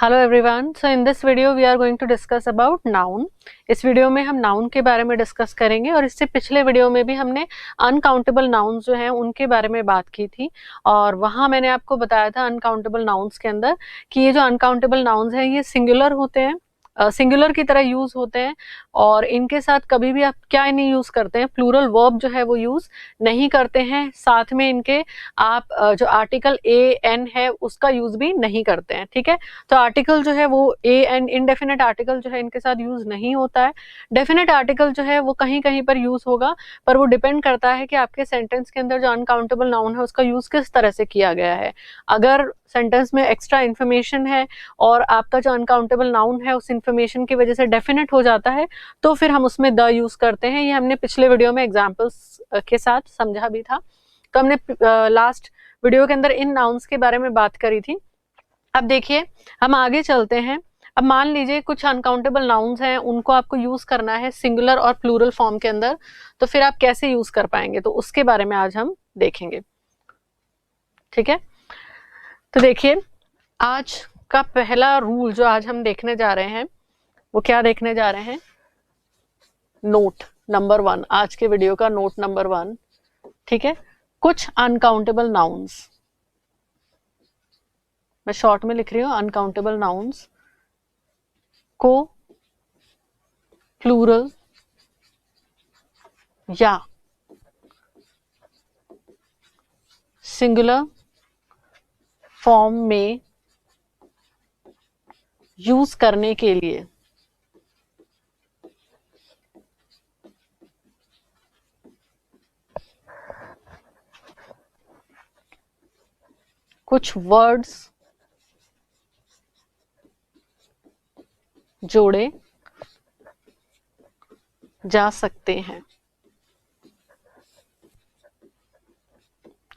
Hello everyone, so in this video we are going to discuss about noun. इस video में हम noun के बारे में डिस्कस करेंगे और इससे पिछले वीडियो में भी हमने अनकाउंटेबल नाउन्स जो हैं उनके बारे में बात की थी और वहाँ मैंने आपको बताया था अनकाउंटेबल नाउन्स के अंदर कि ये जो अनकाउंटेबल नाउन्स हैं ये सिंगुलर होते हैं, सिंगुलर की तरह यूज होते हैं और इनके साथ कभी भी आप क्या नहीं यूज करते हैं, प्लूरल वर्ब जो है वो यूज नहीं करते हैं। साथ में इनके आप जो आर्टिकल ए एन है उसका यूज भी नहीं करते हैं। ठीक है, तो आर्टिकल जो है वो ए एन इनडेफिनेट आर्टिकल जो है इनके साथ यूज नहीं होता है। डेफिनेट आर्टिकल जो है वो कहीं कहीं पर यूज होगा, पर वो डिपेंड करता है कि आपके सेंटेंस के अंदर जो अनकाउंटेबल नाउन है उसका यूज किस तरह से किया गया है। अगर सेंटेंस में एक्स्ट्रा इन्फॉर्मेशन है और आपका जो अनकाउंटेबल नाउन है उस इन्फॉर्मेशन की वजह से डेफिनेट हो जाता है तो फिर हम उसमें द यूज करते हैं। ये हमने पिछले वीडियो में एग्जांपल्स के साथ समझा भी था। तो हमने लास्ट वीडियो के अंदर इन नाउन्स के बारे में बात करी थी। अब देखिए हम आगे चलते हैं। अब मान लीजिए कुछ अनकाउंटेबल नाउन्स हैं, उनको आपको यूज करना है सिंगुलर और प्लूरल फॉर्म के अंदर, तो फिर आप कैसे यूज कर पाएंगे, तो उसके बारे में आज हम देखेंगे। ठीक है, तो देखिए आज का पहला रूल जो आज हम देखने जा रहे हैं वो क्या देखने जा रहे हैं, नोट नंबर 1, आज के वीडियो का नोट नंबर 1। ठीक है, कुछ अनकाउंटेबल नाउन्स, मैं शॉर्ट में लिख रही हूं, अनकाउंटेबल नाउन्स को प्लूरल या सिंगुलर फॉर्म में यूज करने के लिए कुछ वर्ड्स जोड़े जा सकते हैं।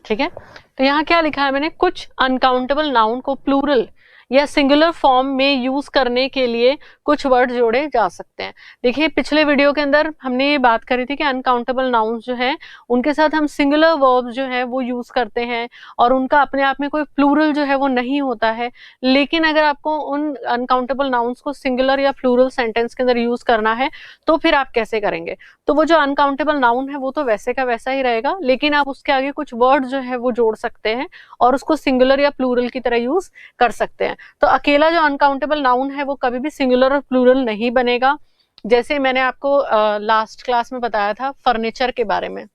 ठीक है, तो यहां क्या लिखा है मैंने, कुछ अनकाउंटेबल नाउन को प्लूरल या सिंगुलर फॉर्म में यूज करने के लिए कुछ वर्ड जोड़े जा सकते हैं। देखिए पिछले वीडियो के अंदर हमने ये बात करी थी कि अनकाउंटेबल नाउन्स जो हैं उनके साथ हम सिंगुलर वर्ब्स जो है वो यूज करते हैं और उनका अपने आप में कोई प्लूरल जो है वो नहीं होता है। लेकिन अगर आपको उन अनकाउंटेबल नाउन्स को सिंगुलर या प्लूरल सेंटेंस के अंदर यूज करना है तो फिर आप कैसे करेंगे, तो वो जो अनकाउंटेबल नाउन है वो तो वैसे का वैसा ही रहेगा, लेकिन आप उसके आगे कुछ वर्ड जो है वो जोड़ सकते हैं और उसको सिंगुलर या प्लूरल की तरह यूज कर सकते हैं। तो अकेला जो अनकाउंटेबल नाउन है वो कभी भी सिंगुलर और प्लूरल नहीं बनेगा। जैसे मैंने आपको लास्ट क्लास में बताया था फर्नीचर के बारे में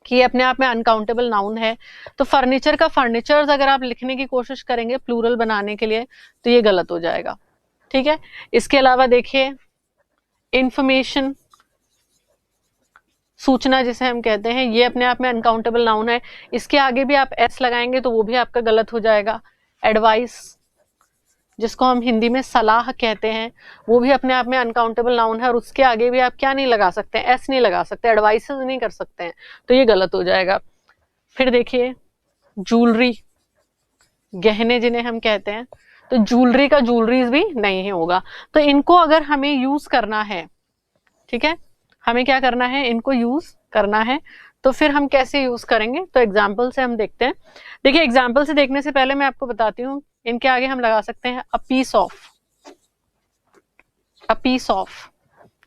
कि ये अपने आप में अनकाउंटेबल नाउन है, तो फर्नीचर का फर्नीचर्स अगर आप लिखने की कोशिश करेंगे प्लूरल बनाने के लिए तो ये गलत हो जाएगा। ठीक है, इसके अलावा देखिए इंफॉर्मेशन, सूचना जिसे हम कहते हैं, ये अपने आप में अनकाउंटेबल नाउन है, इसके आगे भी आप एस लगाएंगे तो वो भी आपका गलत हो जाएगा। एडवाइस, जिसको हम हिंदी में सलाह कहते हैं, वो भी अपने आप में अनकाउंटेबल नाउन है और उसके आगे भी आप क्या नहीं लगा सकते, एस नहीं लगा सकते, एडवाइसेस नहीं कर सकते हैं, तो ये गलत हो जाएगा। फिर देखिए ज्वेलरी, गहने जिन्हें हम कहते हैं, तो ज्वेलरी का ज्वेलरीज भी नहीं होगा। तो इनको अगर हमें यूज करना है, ठीक है, हमें क्या करना है, इनको यूज करना है, तो फिर हम कैसे यूज करेंगे, तो एग्जाम्पल से हम देखते हैं। देखिए एग्जाम्पल से देखने से पहले मैं आपको बताती हूँ, इनके आगे हम लगा सकते हैं a piece of, a piece of.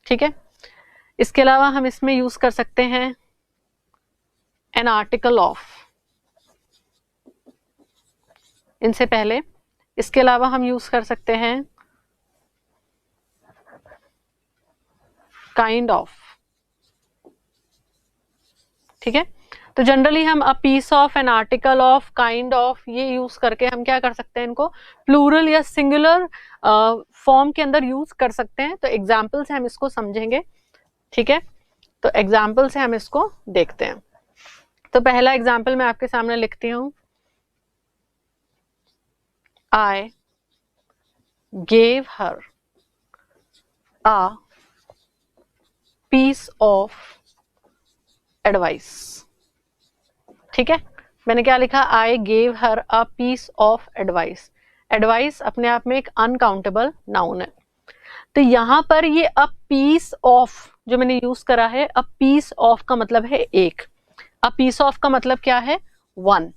ठीक है, इसके अलावा हम इसमें यूज कर सकते हैं एन आर्टिकल ऑफ, इनसे पहले। इसके अलावा हम यूज कर सकते हैं काइंड ऑफ। ठीक है, तो जनरली हम a piece of, an article of, kind of, ये यूज करके हम क्या कर सकते हैं, इनको प्लूरल या सिंगुलर फॉर्म के अंदर यूज कर सकते हैं। तो एग्जाम्पल से हम इसको समझेंगे। ठीक है, तो एग्जाम्पल से हम इसको देखते हैं। तो पहला एग्जाम्पल मैं आपके सामने लिखती हूं, I gave her a piece of advice. ठीक है, मैंने क्या लिखा, I gave her a piece of advice. Advice अपने आप में एक अनकाउंटेबल नाउन है, तो यहां पर ये अ पीस ऑफ जो मैंने यूज करा है, अ पीस ऑफ का मतलब है एक, अ पीस ऑफ का मतलब क्या है, वन,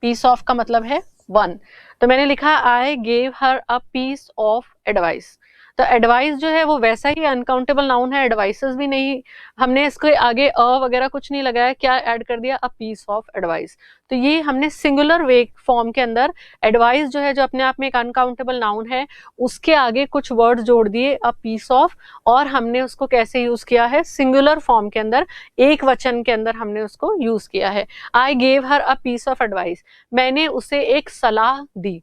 पीस ऑफ का मतलब है 1। तो मैंने लिखा I gave her a piece of advice. तो एडवाइस जो है वो वैसा ही अनकाउंटेबल नाउन है, एडवाइसेस भी नहीं, हमने इसके आगे अ वगैरह कुछ नहीं लगाया, क्या ऐड कर दिया, अ पीस ऑफ एडवाइस। तो ये हमने सिंगुलर वे फॉर्म के अंदर एडवाइस जो है, जो अपने आप में एक अनकाउंटेबल नाउन है, उसके आगे कुछ वर्ड्स जोड़ दिए, अ पीस ऑफ, और हमने उसको कैसे यूज किया है, सिंगुलर फॉर्म के अंदर, एक वचन के अंदर हमने उसको यूज किया है। I gave her a piece of advice, मैंने उसे एक सलाह दी।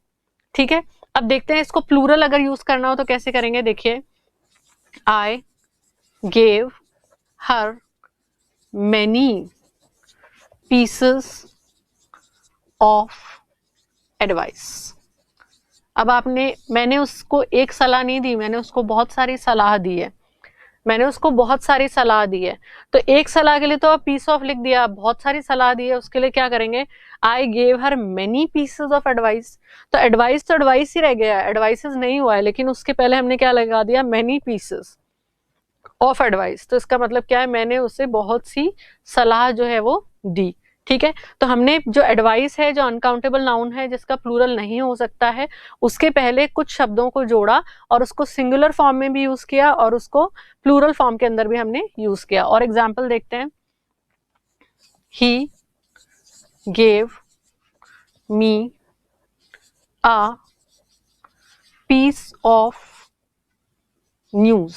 ठीक है, अब देखते हैं इसको प्लूरल अगर यूज करना हो तो कैसे करेंगे। देखिए, आई gave her many pieces of advice. अब मैंने उसको एक सलाह नहीं दी, मैंने उसको बहुत सारी सलाह दी है, मैंने उसको बहुत सारी सलाह दी है। तो एक सलाह के लिए तो आप पीस ऑफ लिख दिया, बहुत सारी सलाह दी है, उसके लिए क्या करेंगे, आई gave her many pieces of advice. तो एडवाइस ही रह गया, एडवाइसेस नहीं हुआ है, लेकिन उसके पहले हमने क्या लगा दिया, मेनी पीसेस ऑफ एडवाइस। तो इसका मतलब क्या है, मैंने उसे बहुत सी सलाह जो है वो दी। ठीक है, तो हमने जो एडवाइस है, जो अनकाउंटेबल नाउन है, जिसका प्लूरल नहीं हो सकता है, उसके पहले कुछ शब्दों को जोड़ा और उसको सिंगुलर फॉर्म में भी यूज किया और उसको प्लूरल फॉर्म के अंदर भी हमने यूज किया। और एग्जाम्पल देखते हैं, he gave me a piece of news,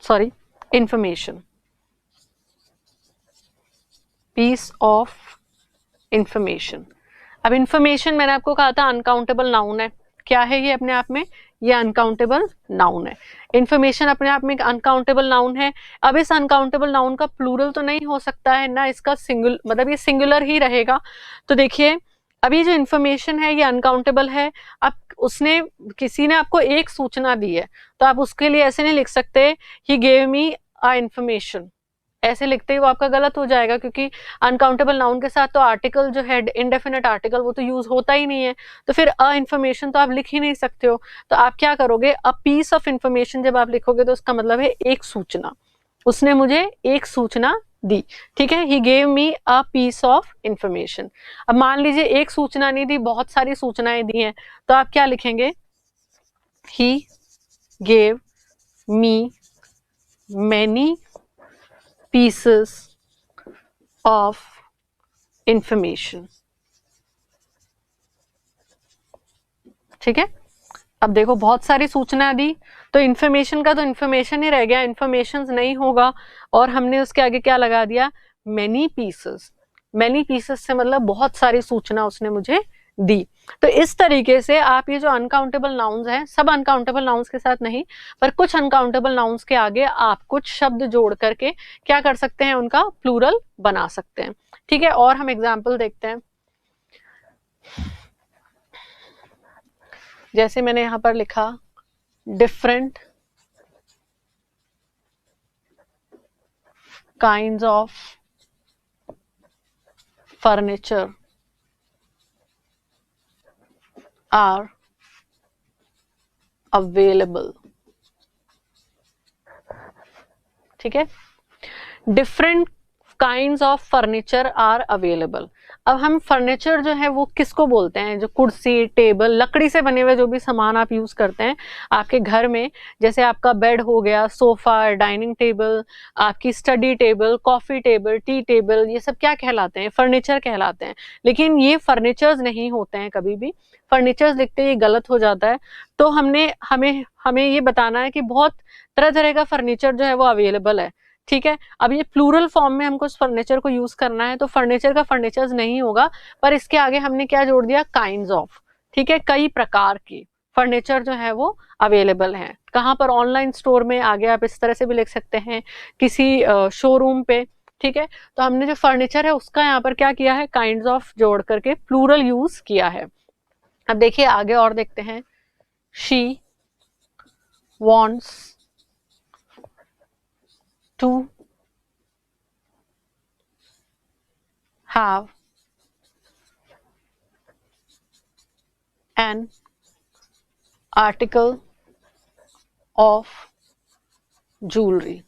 sorry information, piece of information. अब इंफॉर्मेशन मैंने आपको कहा था अनकाउंटेबल नाउन है, क्या है ये अपने आप में, ये अनकाउंटेबल नाउन है। इंफॉर्मेशन अपने आप में एक अनकाउंटेबल नाउन है। अब इस अनकाउंटेबल नाउन का प्लूरल तो नहीं हो सकता है ना, इसका सिंगुलर, मतलब ये सिंगुलर ही रहेगा। तो देखिए, अभी जो इंफॉर्मेशन है ये अनकाउंटेबल है। अब किसी ने आपको एक सूचना दी है, तो आप उसके लिए ऐसे नहीं लिख सकते, ही गेव मी अ इंफॉर्मेशन, ऐसे लिखते ही वो आपका गलत हो जाएगा, क्योंकि अनकाउंटेबल नाउन के साथ तो आर्टिकल जो है, इनडेफिनेट आर्टिकल, वो तो यूज होता ही नहीं है। तो फिर अ इंफॉर्मेशन तो आप लिख ही नहीं सकते हो। तो आप क्या करोगे, अ पीस ऑफ इंफॉर्मेशन जब आप लिखोगे तो उसका मतलब है एक सूचना, उसने मुझे एक सूचना दी। ठीक है, he gave me a piece of information. अब मान लीजिए एक सूचना नहीं दी, बहुत सारी सूचनाएं दी हैं, तो आप क्या लिखेंगे, ही gave me many pieces of information। ठीक है, अब देखो बहुत सारी सूचना दी, तो इन्फॉर्मेशन का तो इन्फॉर्मेशन ही रह गया, इन्फॉर्मेशन नहीं होगा, और हमने उसके आगे क्या लगा दिया, मैनी पीसेस। मैनी पीसेस से मतलब बहुत सारी सूचना उसने मुझे दी। तो इस तरीके से आप ये जो अनकाउंटेबल नाउन्स हैं, सब अनकाउंटेबल नाउन्स के साथ नहीं, पर कुछ अनकाउंटेबल नाउन्स के आगे आप कुछ शब्द जोड़ करके क्या कर सकते हैं, उनका प्लूरल बना सकते हैं। ठीक है, और हम एग्जाम्पल देखते हैं। जैसे मैंने यहां पर लिखा, different kinds of furniture are available. ठीक है, different kinds of furniture are available. अब हम फर्नीचर जो है वो किसको बोलते हैं, जो कुर्सी, टेबल, लकड़ी से बने हुए जो भी सामान आप यूज करते हैं आपके घर में, जैसे आपका बेड हो गया, सोफा, डाइनिंग टेबल, आपकी study table, coffee table, tea table, ये सब क्या कहलाते हैं, फर्नीचर कहलाते हैं। लेकिन ये फर्नीचर्स नहीं होते हैं, कभी भी फर्नीचर्स लिखते ही गलत हो जाता है। तो हमें ये बताना है कि बहुत तरह तरह का फर्नीचर जो है वो अवेलेबल है। ठीक है, अब ये प्लूरल फॉर्म में हमको उस फर्नीचर को यूज करना है, तो फर्नीचर का फर्नीचर्स नहीं होगा, पर इसके आगे हमने क्या जोड़ दिया, काइंड्स ऑफ। ठीक है, कई प्रकार की फर्नीचर जो है वो अवेलेबल है। कहाँ पर, ऑनलाइन स्टोर में, आगे आप इस तरह से भी लिख सकते हैं, किसी शोरूम पे। ठीक है, तो हमने जो फर्नीचर है उसका यहाँ पर क्या किया है, काइंड्स ऑफ जोड़ करके प्लूरल यूज किया है। अब देखिए आगे और देखते हैं, she wants to have an article of jewelry।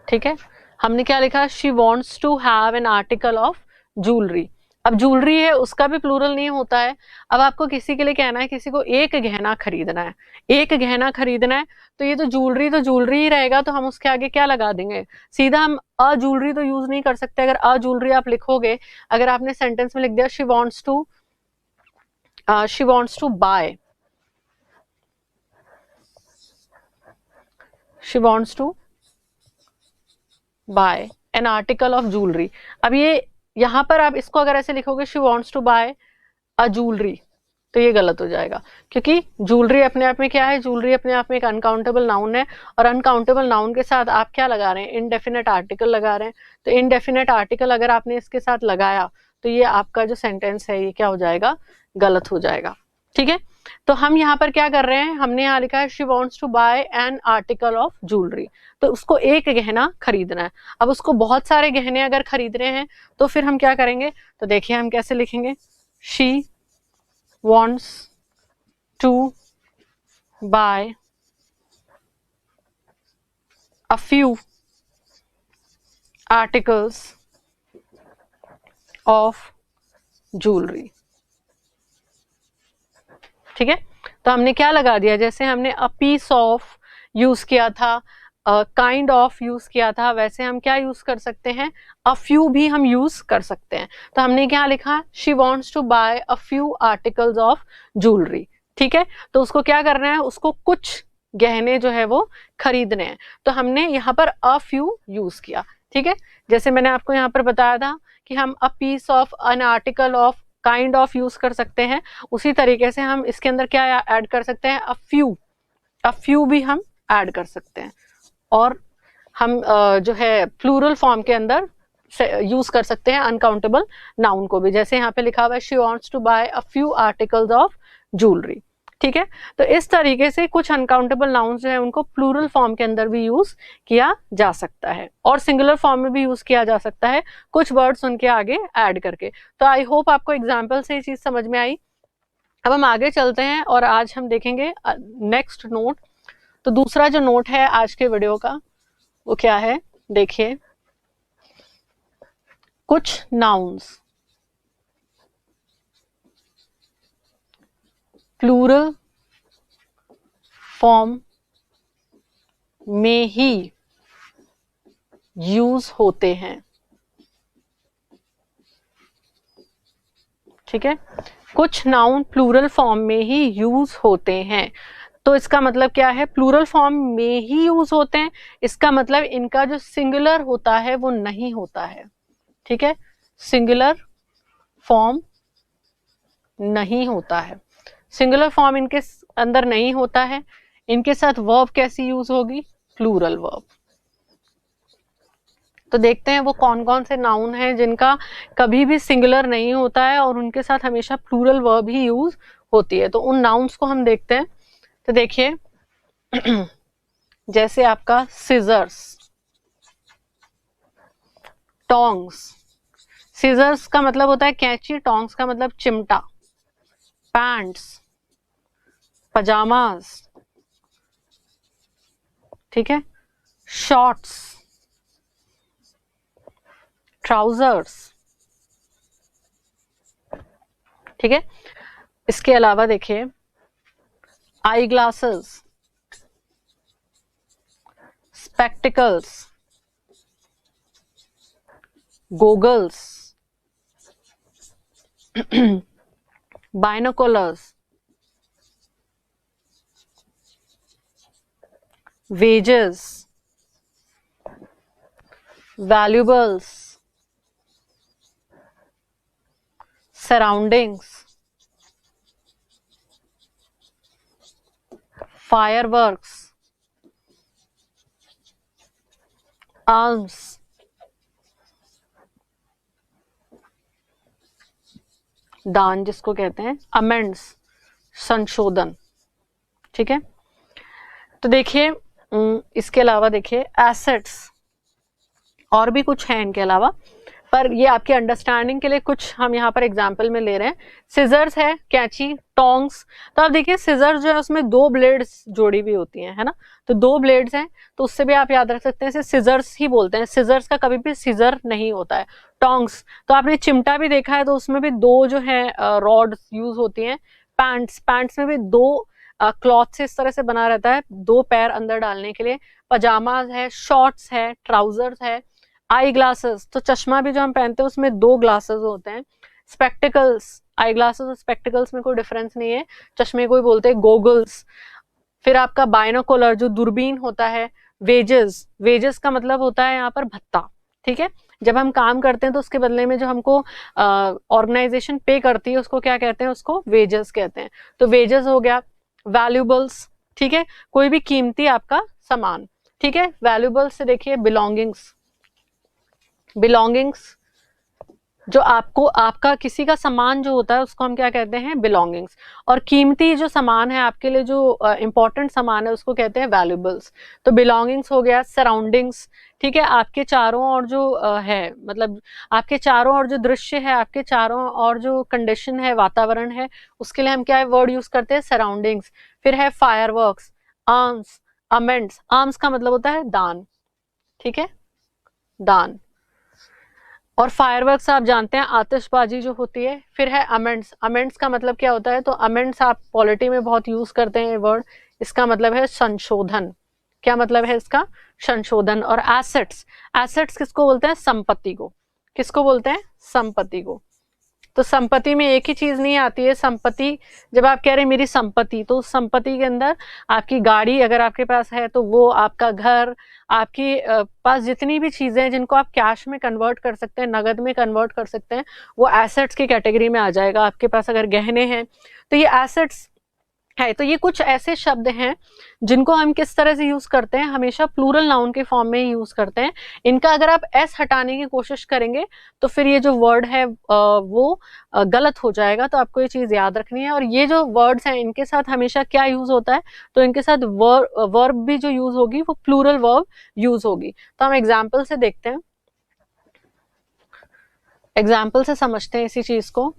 ठीक है, हमने क्या लिखा, she wants to have an article of jewelry। अब ज्वेलरी है उसका भी प्लूरल नहीं होता है। अब आपको किसी के लिए कहना है, किसी को एक गहना खरीदना है, एक गहना खरीदना है, तो ये तो ज्वेलरी ही रहेगा, तो हम उसके आगे क्या लगा देंगे, सीधा हम अ ज्वेलरी तो यूज नहीं कर सकते। अगर अ ज्वेलरी आप लिखोगे, अगर आपने सेंटेंस में लिख दिया she wants to buy, she wants to buy an article of jewellery. अब ये यहां पर आप इसको अगर ऐसे लिखोगे she wants to buy a jewellery, तो ये गलत हो जाएगा, क्योंकि ज्वेलरी अपने आप में क्या है, ज्वेलरी अपने आप में एक अनकाउंटेबल नाउन है, और अनकाउंटेबल नाउन के साथ आप क्या लगा रहे हैं, इनडेफिनेट आर्टिकल लगा रहे हैं। तो इनडेफिनेट आर्टिकल अगर आपने इसके साथ लगाया, तो ये आपका जो सेंटेंस है ये क्या हो जाएगा, गलत हो जाएगा। ठीक है, तो हम यहाँ पर क्या कर रहे हैं, हमने यहाँ लिखा है she wants to buy an article of jewellery, तो उसको एक गहना खरीदना है। अब उसको बहुत सारे गहने अगर खरीद रहे हैं, तो फिर हम क्या करेंगे, तो देखिए हम कैसे लिखेंगे, she wants to buy a few articles of jewelry। ठीक है, तो हमने क्या लगा दिया, जैसे हमने a piece of यूज किया था, काइंड ऑफ यूज किया था, वैसे हम क्या यूज कर सकते हैं, अ फ्यू भी हम यूज कर सकते हैं। तो हमने क्या लिखा, she wants to buy a few articles of jewellery. ठीक है, तो उसको क्या करना है, उसको कुछ गहने जो है वो खरीदने हैं, तो हमने यहाँ पर अ फ्यू यूज किया। ठीक है, जैसे मैंने आपको यहाँ पर बताया था कि हम a piece of, an article of, kind of use कर सकते हैं, उसी तरीके से हम इसके अंदर क्या ऐड कर सकते हैं, अ फ्यू भी हम ऐड कर सकते हैं, और हम जो है प्लूरल फॉर्म के अंदर यूज कर सकते हैं अनकाउंटेबल नाउन को भी, जैसे यहाँ पे लिखा हुआ है she wants to buy a few articles of jewellery. ठीक है, तो इस तरीके से कुछ अनकाउंटेबल नाउन जो है उनको प्लूरल फॉर्म के अंदर भी यूज किया जा सकता है, और सिंगुलर फॉर्म में भी यूज किया जा सकता है, कुछ वर्ड्स उनके आगे ऐड करके। तो आई होप आपको एग्जाम्पल से ये चीज समझ में आई। अब हम आगे चलते हैं और आज हम देखेंगे नेक्स्ट नोट। तो दूसरा जो नोट है आज के वीडियो का वो क्या है, देखिए, कुछ नाउन्स प्लूरल फॉर्म में ही यूज होते हैं। ठीक है, कुछ नाउन प्लूरल फॉर्म में ही यूज होते हैं, तो इसका मतलब क्या है, प्लूरल फॉर्म में ही यूज होते हैं, इसका मतलब इनका जो सिंगुलर होता है वो नहीं होता है। ठीक है, सिंगुलर फॉर्म नहीं होता है, सिंगुलर फॉर्म इनके अंदर नहीं होता है। इनके साथ वर्ब कैसी यूज होगी, प्लूरल वर्ब। तो देखते हैं वो कौन कौन से नाउन हैं जिनका कभी भी सिंगुलर नहीं होता है और उनके साथ हमेशा प्लूरल वर्ब ही यूज होती है। तो उन नाउन्स को हम देखते हैं। तो देखिए जैसे आपका सिजर्स, टोंग्स, सिजर्स का मतलब होता है कैंची, टोंग्स का मतलब चिमटा, पैंट्स, पजामास, ठीक है, शॉर्ट्स, ट्राउजर्स। ठीक है, इसके अलावा देखिए eye glasses, spectacles, goggles, binoculars, wages, valuables, surroundings, fireworks, arms, दान जिसको कहते हैं, अमेंड्स, संशोधन। ठीक है, तो देखिए इसके अलावा देखिए एसेट्स, और भी कुछ है इनके अलावा, पर ये आपकी अंडरस्टैंडिंग के लिए कुछ हम यहाँ पर एग्जाम्पल में ले रहे हैं। सिजर्स है, कैंची, टोंग्स। तो आप देखिए सिजर्स जो है उसमें 2 ब्लेड्स जोड़ी हुई होती हैं, है ना, तो 2 ब्लेड्स हैं, तो उससे भी आप याद रख सकते हैं, इसे सिजर्स ही बोलते हैं। सिजर्स का कभी भी सीजर नहीं होता है। टोंग्स, तो आपने चिमटा भी देखा है, तो उसमें भी 2 जो है रॉड्स यूज होती हैं। पैंट्स में भी 2 क्लॉथ से इस तरह से बना रहता है, 2 पैर अंदर डालने के लिए। पजामाज है, शॉर्ट्स है, ट्राउजर्स है। आई ग्लासेस, तो चश्मा भी जो हम पहनते हैं उसमें 2 ग्लासेस होते हैं। स्पेक्टिकल्स, आई ग्लासेस और स्पेक्टिकल्स में कोई डिफरेंस नहीं है, चश्मे को ही बोलते हैं गोगल्स। फिर आपका बाइनोकुलर जो दूरबीन होता है। वेजेस, वेजेस का मतलब होता है यहाँ पर भत्ता, ठीक है, जब हम काम करते हैं तो उसके बदले में जो हमको ऑर्गेनाइजेशन पे करती है उसको क्या कहते हैं, उसको वेजेस कहते हैं। तो वेजेस हो गया। वैल्यूबल्स, ठीक है, कोई भी कीमती आपका सामान, ठीक है। वैल्यूबल्स से देखिए बिलोंगिंग्स, बिलोंगिंग्स जो आपको आपका किसी का सामान जो होता है उसको हम क्या कहते हैं, बिलोंगिंग्स। और कीमती जो सामान है आपके लिए, जो इंपॉर्टेंट सामान है, उसको कहते हैं वैल्यूबल्स। तो बिलोंगिंग्स हो गया। सराउंडिंग्स, ठीक है, आपके चारों और जो है, मतलब आपके चारों और जो दृश्य है, आपके चारों और जो कंडीशन है, वातावरण है, उसके लिए हम क्या वर्ड यूज करते हैं, सराउंडिंग्स। फिर है फायरवर्क्स, आर्म्स, अमेंड्स। आर्म्स का मतलब होता है दान, ठीक है, दान। और फायरवर्क्स आप जानते हैं आतिशबाजी जो होती है। फिर है अमेंड्स, अमेंड्स का मतलब क्या होता है, तो अमेंड्स आप पॉलिटी में बहुत यूज करते हैं ये वर्ड, इसका मतलब है संशोधन। क्या मतलब है इसका, संशोधन। और एसेट्स, एसेट्स किसको बोलते हैं, संपत्ति को। किसको बोलते हैं, संपत्ति को। तो संपत्ति में एक ही चीज नहीं आती है। संपत्ति, जब आप कह रहे हैं मेरी संपत्ति, तो उस संपत्ति के अंदर आपकी गाड़ी अगर आपके पास है तो वो, आपका घर, आपकी पास जितनी भी चीजें हैं जिनको आप कैश में कन्वर्ट कर सकते हैं, नगद में कन्वर्ट कर सकते हैं, वो एसेट्स की कैटेगरी में आ जाएगा। आपके पास अगर गहने हैं तो ये एसेट्स है। तो ये कुछ ऐसे शब्द हैं जिनको हम किस तरह से यूज करते हैं, हमेशा प्लूरल नाउन के फॉर्म में ही यूज करते हैं। इनका अगर आप एस हटाने की कोशिश करेंगे तो फिर ये जो वर्ड है वो गलत हो जाएगा। तो आपको ये चीज याद रखनी है। और ये जो वर्ड्स हैं इनके साथ हमेशा क्या यूज होता है, तो इनके साथ वर्ब भी जो यूज होगी वो प्लूरल वर्ब यूज होगी। तो हम एग्जाम्पल से देखते हैं, एग्जाम्पल से समझते हैं इसी चीज को।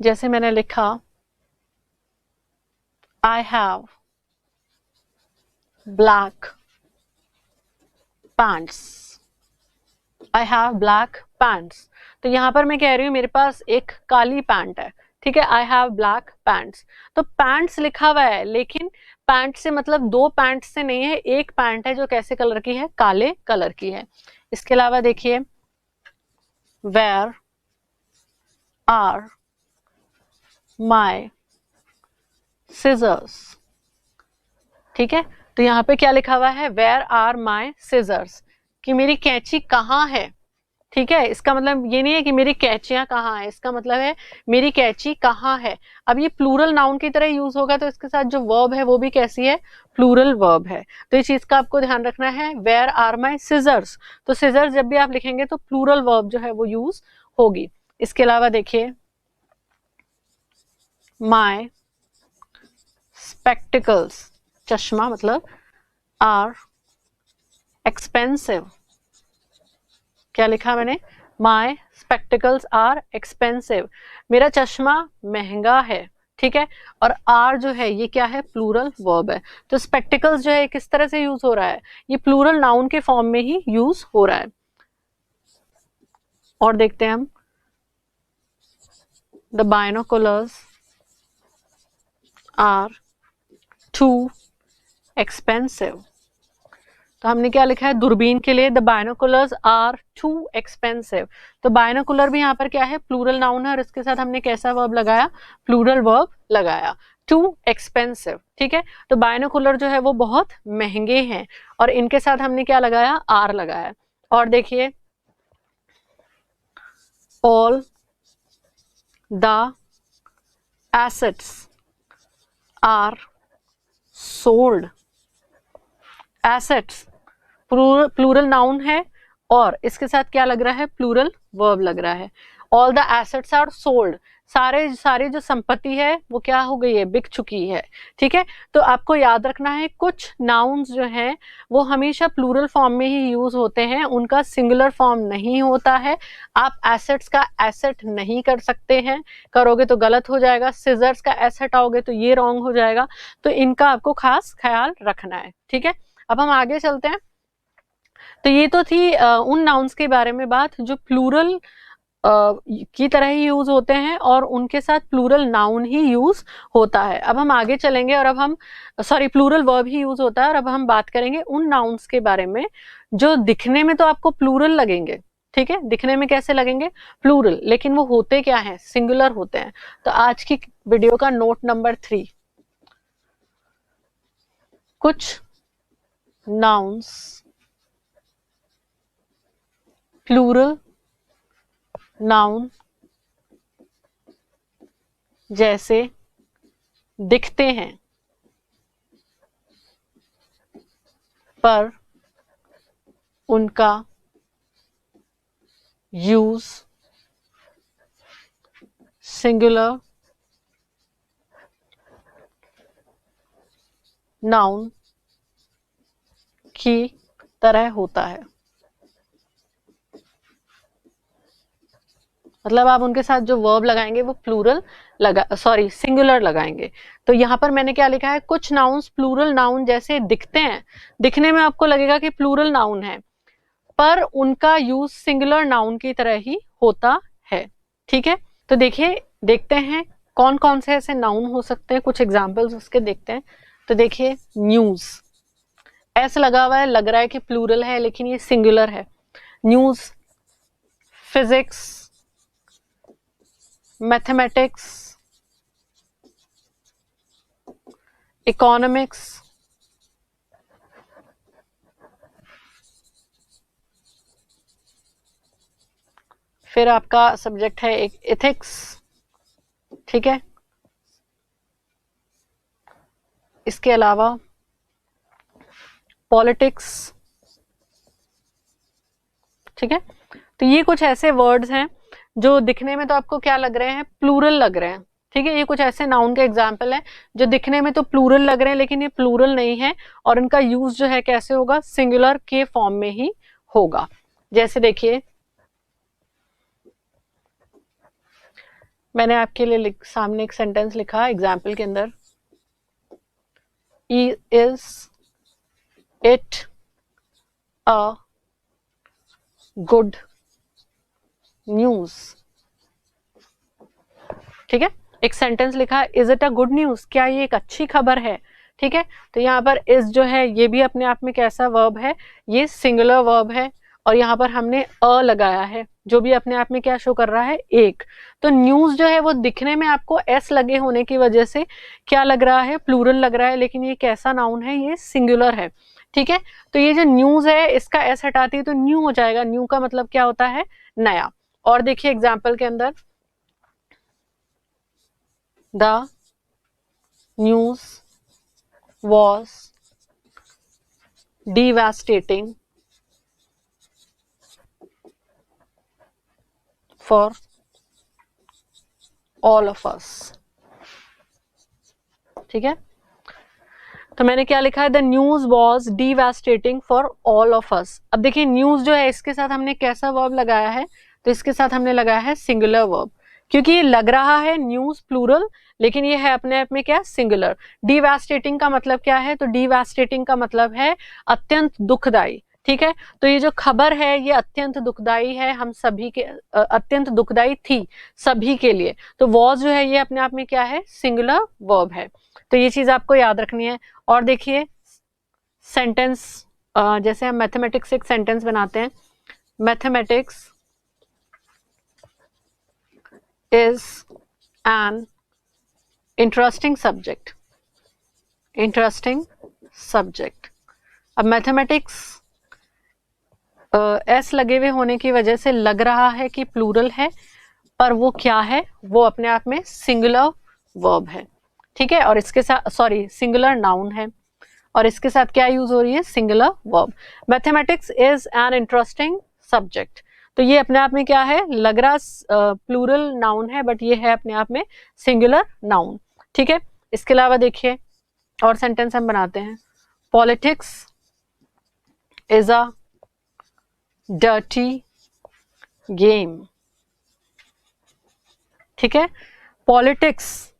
जैसे मैंने लिखा, I have black pants, I have black pants। तो यहां पर मैं कह रही हूं मेरे पास एक काली पैंट है, ठीक है, I have black pants। तो पैंट्स लिखा हुआ है, लेकिन पैंट से मतलब 2 पैंट से नहीं है, एक पैंट है जो कैसे कलर की है, काले कलर की है। इसके अलावा देखिए, where are my scissors, ठीक है। तो यहाँ पे क्या लिखा हुआ है, where are my scissors, कि मेरी कैंची कहाँ है, ठीक है। इसका मतलब ये नहीं है कि मेरी कैंचियां कहाँ है, इसका मतलब है मेरी कैंची कहाँ है। अब ये प्लूरल नाउन की तरह यूज होगा, तो इसके साथ जो वर्ब है वो भी कैसी है, प्लूरल वर्ब है। तो इस चीज का आपको ध्यान रखना है, where are my scissors। तो scissors जब भी आप लिखेंगे तो प्लूरल वर्ब जो है वो यूज होगी। इसके अलावा देखिए, my spectacles, चश्मा मतलब, are expensive। क्या लिखा मैंने, my spectacles are expensive, मेरा चश्मा महंगा है, ठीक है। और आर जो है ये क्या है, प्लूरल वर्ब है। तो spectacles जो है किस तरह से यूज हो रहा है, ये प्लूरल नाउन के फॉर्म में ही यूज हो रहा है। और देखते हैं हम, the binoculars are too expensive। तो हमने क्या लिखा है, दूरबीन के लिए the binoculars are too expensive। तो बायनोकुलर भी यहाँ पर क्या है, प्लूरल नाउन है, और इसके साथ हमने कैसा वर्ब लगाया, प्लूरल वर्ब लगाया, too expensive, ठीक है। तो बायनोकुलर जो है वो बहुत महंगे हैं, और इनके साथ हमने क्या लगाया, आर लगाया। और देखिए, all the assets are sold। assets plural noun है, और इसके साथ क्या लग रहा है, प्लूरल वर्ब लग रहा है। all the assets are sold, सारी जो संपत्ति है वो क्या हो गई है, बिक चुकी है। ठीक है, तो आपको याद रखना है कुछ नाउन्स जो हैं वो हमेशा प्लूरल फॉर्म में ही यूज होते हैं, उनका सिंगुलर फॉर्म नहीं होता है। आप एसेट्स का एसेट नहीं कर सकते हैं, करोगे तो गलत हो जाएगा। सिजर्स का एसेट आओगे तो ये रॉन्ग हो जाएगा, तो इनका आपको खास ख्याल रखना है। ठीक है, अब हम आगे चलते हैं। तो ये तो थी उन नाउन्स के बारे में बात जो प्लूरल की तरह ही यूज होते हैं और उनके साथ प्लूरल नाउन ही यूज होता है। अब हम आगे चलेंगे और अब हम प्लूरल वर्ब ही यूज होता है, और अब हम बात करेंगे उन नाउन्स के बारे में जो दिखने में तो आपको प्लूरल लगेंगे। ठीक है, दिखने में कैसे लगेंगे, प्लूरल, लेकिन वो होते क्या है, सिंगुलर होते हैं। तो आज की वीडियो का नोट नंबर 3, कुछ नाउन्स प्लूरल नाउन जैसे दिखते हैं पर उनका यूज सिंगुलर नाउन की तरह होता है। मतलब आप उनके साथ जो वर्ब लगाएंगे वो सिंगुलर लगाएंगे। तो यहाँ पर मैंने क्या लिखा है, कुछ नाउन्स प्लूरल नाउन जैसे दिखते हैं, दिखने में आपको लगेगा कि प्लूरल नाउन है पर उनका यूज सिंगुलर नाउन की तरह ही होता है। ठीक है, तो देखते हैं कौन कौन से ऐसे नाउन हो सकते हैं, कुछ एग्जाम्पल्स उसके देखते हैं। तो देखिए, न्यूज, ऐसा लगा हुआ है, लग रहा है कि प्लूरल है लेकिन ये सिंगुलर है। न्यूज, फिजिक्स, मैथमेटिक्स, इकोनॉमिक्स, फिर आपका सब्जेक्ट है एक एथिक्स। ठीक है, इसके अलावा पॉलिटिक्स। ठीक है, तो ये कुछ ऐसे वर्ड्स हैं जो दिखने में तो आपको क्या लग रहे हैं, प्लूरल लग रहे हैं। ठीक है, ये कुछ ऐसे नाउन के एग्जाम्पल हैं जो दिखने में तो प्लूरल लग रहे हैं लेकिन ये प्लूरल नहीं है, और इनका यूज जो है कैसे होगा, सिंगुलर के फॉर्म में ही होगा। जैसे देखिए, मैंने आपके लिए सामने एक सेंटेंस लिखा एग्जाम्पल के अंदर, is it a good news. ठीक है, एक सेंटेंस लिखा, is it a good news, क्या ये एक अच्छी खबर है। ठीक है, तो यहाँ पर इज जो है ये भी अपने आप में कैसा वर्ब है, ये सिंगुलर वर्ब है, और यहाँ पर हमने अ लगाया है जो भी अपने आप में क्या शो कर रहा है, एक। तो न्यूज जो है वो दिखने में आपको एस लगे होने की वजह से क्या लग रहा है, प्लूरल लग रहा है, लेकिन ये कैसा नाउन है, ये सिंगुलर है। ठीक है, तो ये जो न्यूज है इसका एस हटाती है तो न्यू हो जाएगा। न्यू का मतलब क्या होता है, नया। और देखिए एग्जाम्पल के अंदर, the news was devastating for all of us। ठीक है, तो मैंने क्या लिखा है, the news was devastating for all of us. अब देखिए न्यूज जो है इसके साथ हमने कैसा वर्ब लगाया है, तो इसके साथ हमने लगाया है सिंगुलर वर्ब, क्योंकि ये लग रहा है न्यूज प्लूरल लेकिन ये है अपने आप में क्या, सिंगुलर। डिवास्टेटिंग का मतलब क्या है, तो डिवास्टेटिंग का मतलब है अत्यंत दुखदाई। ठीक है, तो ये जो खबर है ये अत्यंत दुखदाई है, हम सभी के अत्यंत दुखदाई थी सभी के लिए। तो वॉज जो है ये अपने आप में क्या है, सिंगुलर वर्ब है। तो ये चीज आपको याद रखनी है। और देखिए सेंटेंस, जैसे हम मैथमेटिक्स से एक सेंटेंस बनाते हैं, mathematics is an interesting subject. Interesting subject. अब मैथमेटिक्स एस लगे हुए होने की वजह से लग रहा है कि प्लूरल है, पर वो क्या है, वो अपने आप में सिंगुलर वर्ब है। ठीक है, और इसके साथ सिंगुलर नाउन है, और इसके साथ क्या यूज हो रही है, singular verb. Mathematics is an interesting subject. तो ये अपने आप में क्या है, लग रहा प्लूरल नाउन है, बट ये है अपने आप में सिंगुलर नाउन। ठीक है, इसके अलावा देखिए और सेंटेंस हम बनाते हैं। Politics is a dirty game. ठीक है, पॉलिटिक्स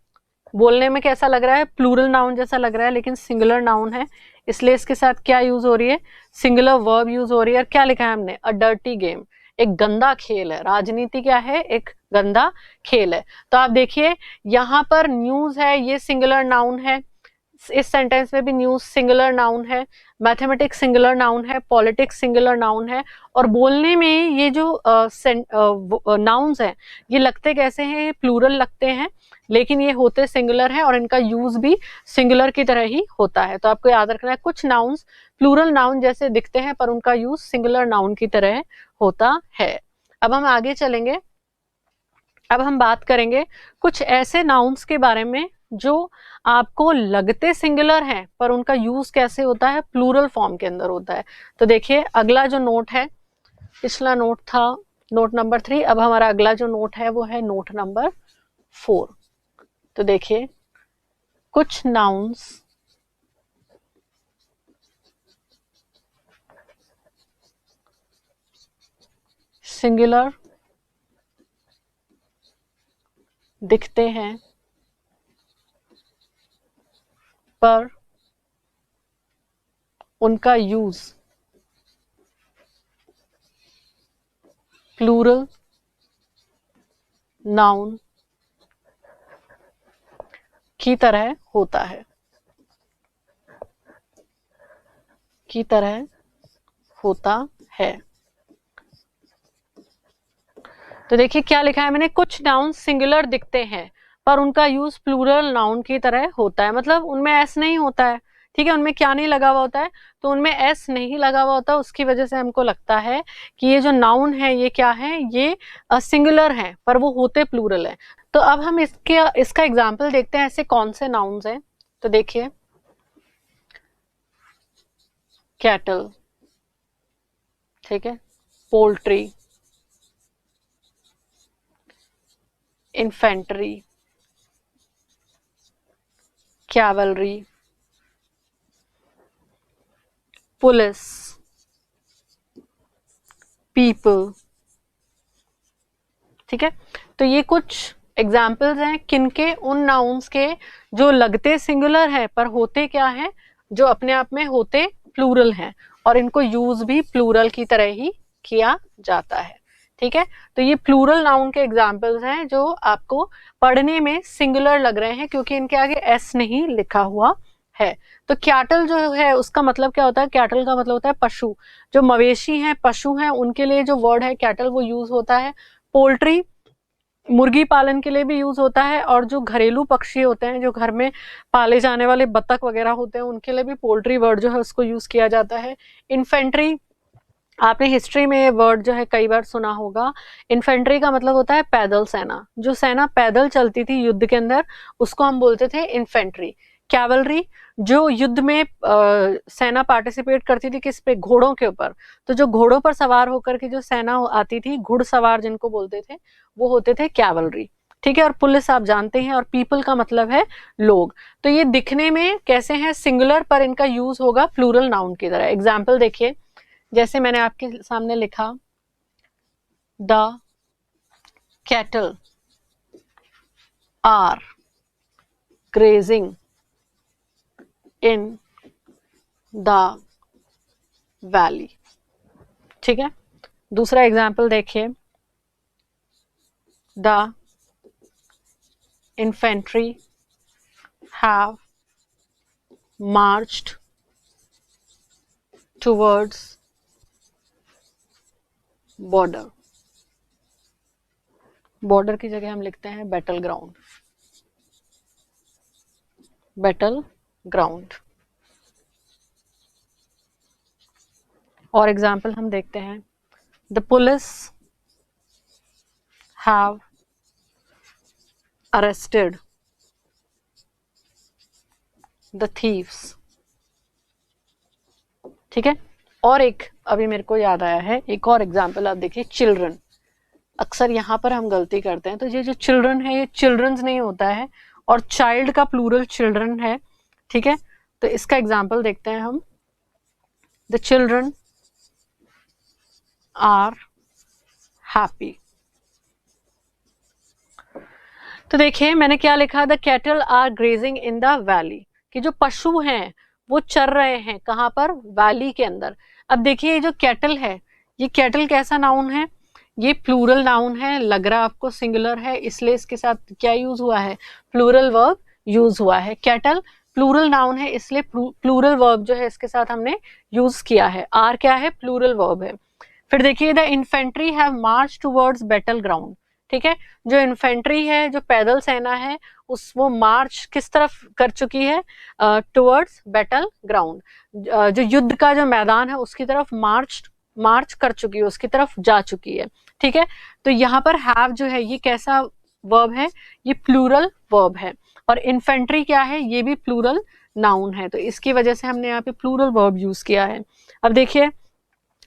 बोलने में कैसा लग रहा है, प्लूरल नाउन जैसा लग रहा है, लेकिन सिंगुलर नाउन है, इसलिए इसके साथ क्या यूज हो रही है, सिंगुलर वर्ब यूज हो रही है। और क्या लिखा है हमने, अ डर्टी गेम, एक गंदा खेल है। राजनीति क्या है, एक गंदा खेल है। तो आप देखिए यहाँ पर न्यूज है, ये सिंगुलर नाउन है, इस सेंटेंस में भी न्यूज सिंगुलर नाउन है, मैथमेटिक्स सिंगुलर नाउन है, पॉलिटिक्स सिंगुलर नाउन है। और बोलने में ये जो नाउन्स हैं ये लगते कैसे हैं, प्लूरल लगते हैं, लेकिन ये होते सिंगुलर है और इनका यूज भी सिंगुलर की तरह ही होता है। तो आपको याद रखना है, कुछ नाउन्स प्लूरल नाउन जैसे दिखते हैं पर उनका यूज सिंगुलर नाउन की तरह होता है। अब हम आगे चलेंगे, अब हम बात करेंगे कुछ ऐसे नाउन्स के बारे में जो आपको लगते सिंगुलर हैं पर उनका यूज कैसे होता है, प्लूरल फॉर्म के अंदर होता है। तो देखिए अगला जो नोट है, पिछला नोट था नोट नंबर 3, अब हमारा अगला जो नोट है वो है नोट नंबर 4। तो देखिए कुछ नाउन्स सिंगुलर दिखते हैं पर उनका यूज प्लूरल नाउन की तरह होता है, की तरह होता है। तो देखिए क्या लिखा है मैंने, कुछ नाउन सिंगुलर दिखते हैं पर उनका यूज प्लूरल नाउन की तरह होता है, मतलब उनमें एस नहीं होता है। ठीक है, उनमें क्या नहीं लगा हुआ होता है, तो उनमें एस नहीं लगा हुआ होता, उसकी वजह से हमको लगता है कि ये जो नाउन है ये क्या है, ये सिंगुलर है पर वो होते प्लूरल है। तो अब हम इसका एग्जाम्पल देखते हैं, ऐसे कौन से नाउन्स हैं। तो देखिए कैटल, ठीक है, poultry, infantry, cavalry, police, people. ठीक है, तो ये कुछ एग्जाम्पल्स हैं किनके, उन नाउन्स के जो लगते सिंगुलर है पर होते क्या है, जो अपने आप में होते प्लूरल हैं और इनको यूज भी प्लूरल की तरह ही किया जाता है। ठीक है, तो ये प्लूरल नाउन के एग्जाम्पल्स हैं जो आपको पढ़ने में सिंगुलर लग रहे हैं क्योंकि इनके आगे एस नहीं लिखा हुआ है। तो कैटल जो है उसका मतलब क्या होता है, कैटल का मतलब होता है पशु, जो मवेशी हैं पशु हैं उनके लिए जो वर्ड है कैटल वो यूज होता है। पोल्ट्री मुर्गी पालन के लिए भी यूज होता है, और जो घरेलू पक्षी होते हैं जो घर में पाले जाने वाले बतख वगैरह होते हैं उनके लिए भी पोल्ट्री वर्ड जो है उसको यूज किया जाता है। इन्फेंट्री, आपने हिस्ट्री में वर्ड जो है कई बार सुना होगा, इन्फेंट्री का मतलब होता है पैदल सेना, जो सेना पैदल चलती थी युद्ध के अंदर उसको हम बोलते थे इन्फेंट्री। कैवलरी, जो युद्ध में सेना पार्टिसिपेट करती थी किस पे, घोड़ों के ऊपर, तो जो घोड़ों पर सवार होकर के जो सेना आती थी, घुड़सवार जिनको बोलते थे, वो होते थे कैवलरी। ठीक है, और पुलिस आप जानते हैं, और पीपल का मतलब है लोग। तो ये दिखने में कैसे हैं, सिंगुलर, पर इनका यूज होगा प्लूरल नाउन की तरह। एग्जाम्पल देखिए, जैसे मैंने आपके सामने लिखा, the cattle are grazing in the valley. ठीक है, दूसरा एग्जाम्पल देखिए, the infantry have marched towards border. Border की जगह हम लिखते हैं बैटल ग्राउंड, बैटल ग्राउंड। और एग्जाम्पल हम देखते हैं, the police have arrested the thieves. ठीक है, और एक अभी मेरे को याद आया है, एक और एग्जाम्पल आप देखिए, चिल्ड्रन। अक्सर यहाँ पर हम गलती करते हैं, तो ये जो चिल्ड्रन है ये चिल्ड्रंस नहीं होता है, और चाइल्ड का प्लूरल चिल्ड्रन है, ठीक है। तो इसका एग्जाम्पल देखते हैं हम, द चिल्ड्रन आर हैप्पी। तो देखिए मैंने क्या लिखा, the cattle are grazing in the valley, कि जो पशु हैं वो चर रहे हैं कहाँ पर, वैली के अंदर। अब देखिए ये जो कैटल है, ये कैटल कैसा नाउन है, ये प्लूरल नाउन है, लग रहा आपको सिंगुलर है, इसलिए इसके साथ क्या यूज हुआ है, प्लूरल वर्ब यूज हुआ है। कैटल प्लूरल नाउन है, इसलिए प्लूरल वर्ब जो है इसके साथ हमने यूज किया है। आर क्या है, प्लूरल वर्ब है। फिर देखिए the infantry have March towards battle ground, ठीक है। जो इन्फेंट्री है, जो पैदल सेना है, वो मार्च किस तरफ कर चुकी है, टुवर्ड्स बैटल ग्राउंड, जो युद्ध का जो मैदान है उसकी तरफ मार्च कर चुकी है, उसकी तरफ जा चुकी है, ठीक है। तो यहाँ पर हैव जो है ये कैसा वर्ब है, ये प्लूरल वर्ब है, और इन्फेंट्री क्या है, ये भी प्लूरल नाउन है, तो इसकी वजह से हमने यहाँ पे प्लूरल वर्ब यूज किया है। अब देखिए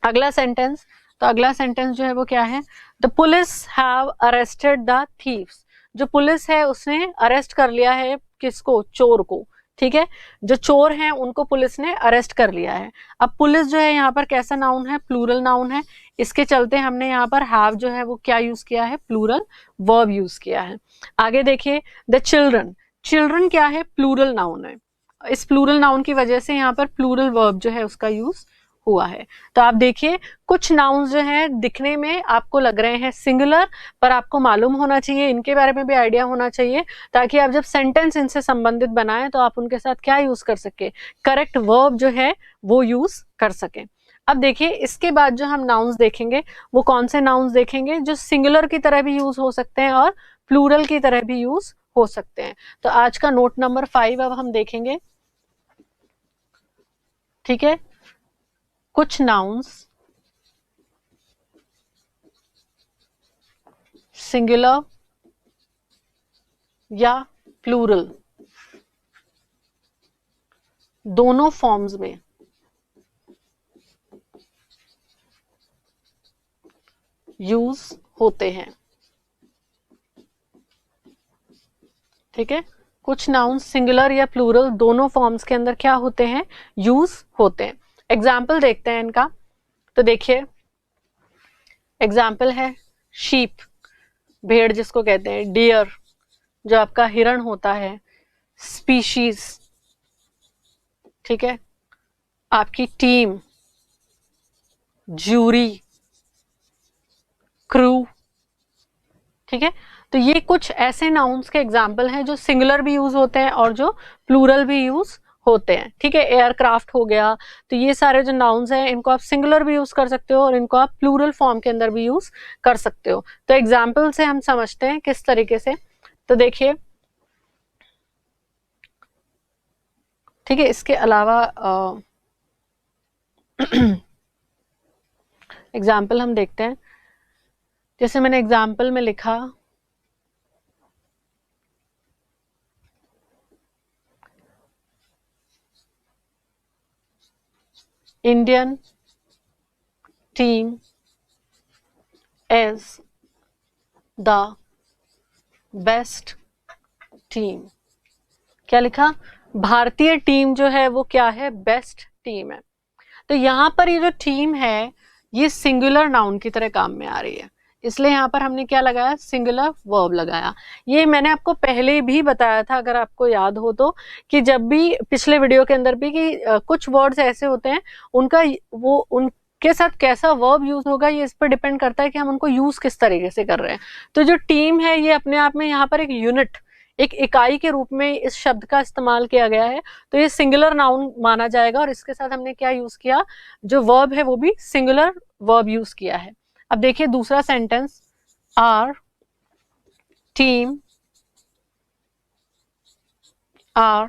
अगला सेंटेंस, तो अगला सेंटेंस जो है वो क्या है, the police have arrested the thieves, जो पुलिस है उसने अरेस्ट कर लिया है किसको, चोर को, ठीक है। जो चोर हैं उनको पुलिस ने अरेस्ट कर लिया है। अब पुलिस जो है यहाँ पर कैसा नाउन है, प्लूरल नाउन है, इसके चलते हमने यहाँ पर हैव जो है वो क्या यूज किया है, प्लूरल वर्ब यूज किया है। आगे देखिए द चिल्ड्रन, चिल्ड्रन क्या है, प्लूरल नाउन है, इस प्लूरल नाउन की वजह से यहाँ पर प्लूरल वर्ब जो है उसका यूज हुआ है। तो आप देखिए कुछ नाउन्स जो हैं दिखने में आपको लग रहे हैं सिंगुलर, पर आपको मालूम होना चाहिए, इनके बारे में भी आइडिया होना चाहिए, ताकि आप जब सेंटेंस इनसे संबंधित बनाएं तो आप उनके साथ क्या यूज कर सके, करेक्ट वर्ब जो है वो यूज कर सके। अब देखिए इसके बाद जो हम नाउन्स देखेंगे वो कौन से नाउन्स देखेंगे, जो सिंगुलर की तरह भी यूज हो सकते हैं और प्लूरल की तरह भी यूज हो सकते हैं। तो आज का नोट नंबर 5 अब हम देखेंगे, ठीक है। कुछ नाउन्स सिंगुलर या प्लूरल दोनों फॉर्म्स में यूज होते हैं, ठीक है। कुछ नाउन्स सिंगुलर या प्लूरल दोनों फॉर्म्स के अंदर क्या होते हैं, यूज होते हैं। एग्जाम्पल देखते हैं इनका, तो देखिए एग्जाम्पल है शीप, भेड़ जिसको कहते हैं, डियर जो आपका हिरण होता है, स्पीशीज, ठीक है, आपकी टीम, ज्यूरी, क्रू, ठीक है। तो ये कुछ ऐसे नाउन्स के एग्जाम्पल हैं जो सिंगुलर भी यूज होते हैं और जो प्लूरल भी यूज होते हैं, ठीक है। एयरक्राफ्ट हो गया, तो ये सारे जो नाउन्स हैं इनको आप सिंगुलर भी यूज कर सकते हो और इनको आप प्लूरल फॉर्म के अंदर भी यूज कर सकते हो। तो एग्जाम्पल से हम समझते हैं किस तरीके से, तो देखिए ठीक है। इसके अलावा एग्जाम्पल हम देखते हैं, जैसे मैंने एग्जाम्पल में लिखा Indian team is the best team. क्या लिखा, भारतीय टीम जो है वो क्या है, बेस्ट टीम है। तो यहाँ पर ये जो टीम है ये सिंगुलर नाउन की तरह काम में आ रही है, इसलिए यहाँ पर हमने क्या लगाया, सिंगुलर वर्ब लगाया। ये मैंने आपको पहले भी बताया था अगर आपको याद हो तो, कि जब भी पिछले वीडियो के अंदर भी कि कुछ वर्ड्स ऐसे होते हैं उनका वो उनके साथ कैसा वर्ब यूज होगा ये इस पर डिपेंड करता है कि हम उनको यूज किस तरीके से कर रहे हैं। तो जो टीम है ये अपने आप में यहाँ पर एक यूनिट, एक इकाई के रूप में इस शब्द का इस्तेमाल किया गया है, तो ये सिंगुलर नाउन माना जाएगा। और इसके साथ हमने क्या यूज किया, जो वर्ब है वो भी सिंगुलर वर्ब यूज किया है। अब देखिए दूसरा sentence, our team are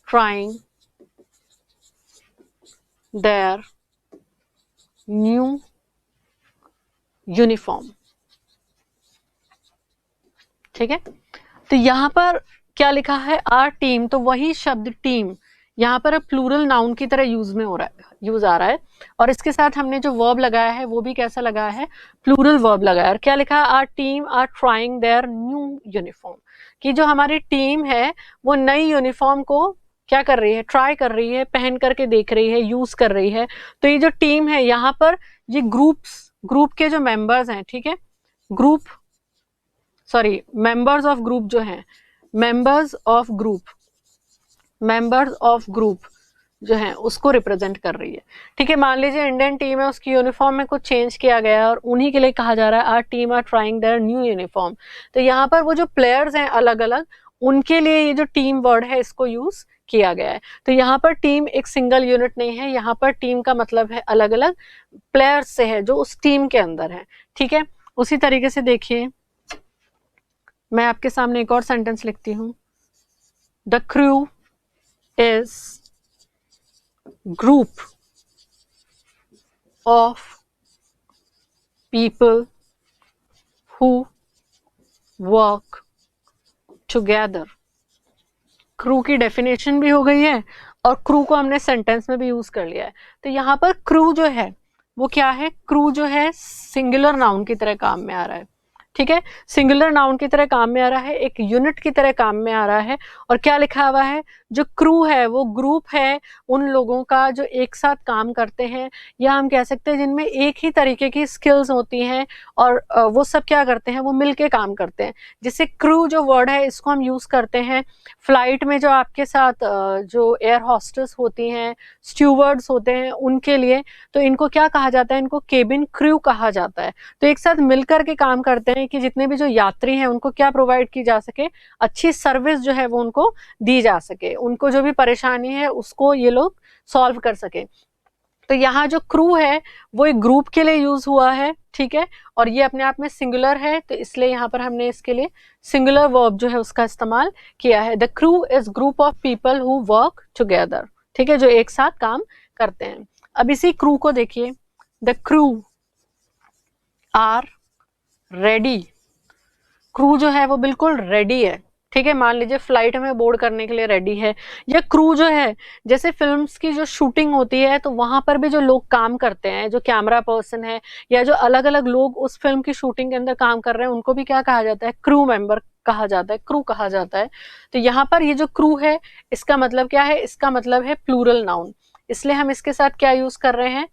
trying their new uniform, ठीक है। तो यहां पर क्या लिखा है, आर टीम, तो वही शब्द टीम यहाँ पर प्लूरल नाउन की तरह यूज आ रहा है, और इसके साथ हमने जो वर्ब लगाया है वो भी कैसा लगाया है, प्लूरल वर्ब लगाया है। और क्या लिखा है, our team are trying their new uniform, कि जो हमारी टीम है वो नई यूनिफॉर्म को क्या कर रही है, ट्राई कर रही है, पहन करके देख रही है, यूज कर रही है। तो ये जो टीम है यहाँ पर ये ग्रुप के जो मेंबर्स हैं, ठीक है, मेंबर्स ऑफ ग्रुप जो हैं, मेंबर्स ऑफ ग्रुप जो है उसको रिप्रेजेंट कर रही है। ठीक है, मान लीजिए इंडियन टीम है, उसकी यूनिफॉर्म में कुछ चेंज किया गया और उन्हीं के लिए कहा जा रहा है our team are trying their new uniform. तो यहाँ पर वो जो प्लेयर्स हैं अलग अलग, उनके लिए ये जो टीम वर्ड है इसको यूज किया गया है। तो यहाँ पर टीम एक सिंगल यूनिट नहीं है, यहाँ पर टीम का मतलब है अलग अलग प्लेयर्स से है जो उस टीम के अंदर है। ठीक है, उसी तरीके से देखिए मैं आपके सामने एक और सेंटेंस लिखती हूँ, the crew is group of people who work together। Crew की डेफिनेशन भी हो गई है और क्रू को हमने सेंटेंस में भी यूज कर लिया है। तो यहाँ पर क्रू जो है वो क्या है, क्रू जो है सिंगुलर नाउन की तरह काम में आ रहा है। ठीक है, सिंगुलर नाउन की तरह काम में आ रहा है, एक यूनिट की तरह काम में आ रहा है। और क्या लिखा हुआ है, जो क्रू है वो ग्रुप है उन लोगों का जो एक साथ काम करते हैं, या हम कह सकते हैं जिनमें एक ही तरीके की स्किल्स होती हैं और वो सब क्या करते हैं, वो मिलके काम करते हैं। जैसे क्रू जो वर्ड है इसको हम यूज करते हैं फ्लाइट में जो आपके साथ जो एयर हॉस्टेस होती हैं, स्टीवर्ड्स होते हैं, उनके लिए। तो इनको क्या कहा जाता है, इनको केबिन क्रू कहा जाता है। तो एक साथ मिलकर के काम करते हैं कि जितने भी जो यात्री हैं उनको क्या प्रोवाइड की जा सके, अच्छी सर्विस जो है वो उनको दी जा सके, उनको जो भी परेशानी है उसको ये लोग सॉल्व कर सके। तो यहाँ जो क्रू है वो एक ग्रुप के लिए यूज हुआ है। ठीक है, और ये अपने आप में सिंगुलर है, तो इसलिए यहाँ पर हमने इसके लिए सिंगुलर वर्ब जो है उसका इस्तेमाल किया है। The crew is group of people who work together. ठीक है, जो एक साथ काम करते हैं। अब इसी क्रू को देखिए, the crew are ready. Crew जो है वो बिल्कुल रेडी है। ठीक है, मान लीजिए फ्लाइट में बोर्ड करने के लिए रेडी है। या क्रू जो है, जैसे फिल्म्स की जो शूटिंग होती है तो वहां पर भी जो लोग काम करते हैं, जो कैमरा पर्सन है या जो अलग अलग लोग उस फिल्म की शूटिंग के अंदर काम कर रहे हैं, उनको भी क्या कहा जाता है, क्रू मेंबर कहा जाता है, क्रू कहा जाता है। तो यहाँ पर ये जो क्रू है इसका मतलब क्या है, इसका मतलब है प्लूरल नाउन, इसलिए हम इसके साथ क्या यूज कर रहे हैं,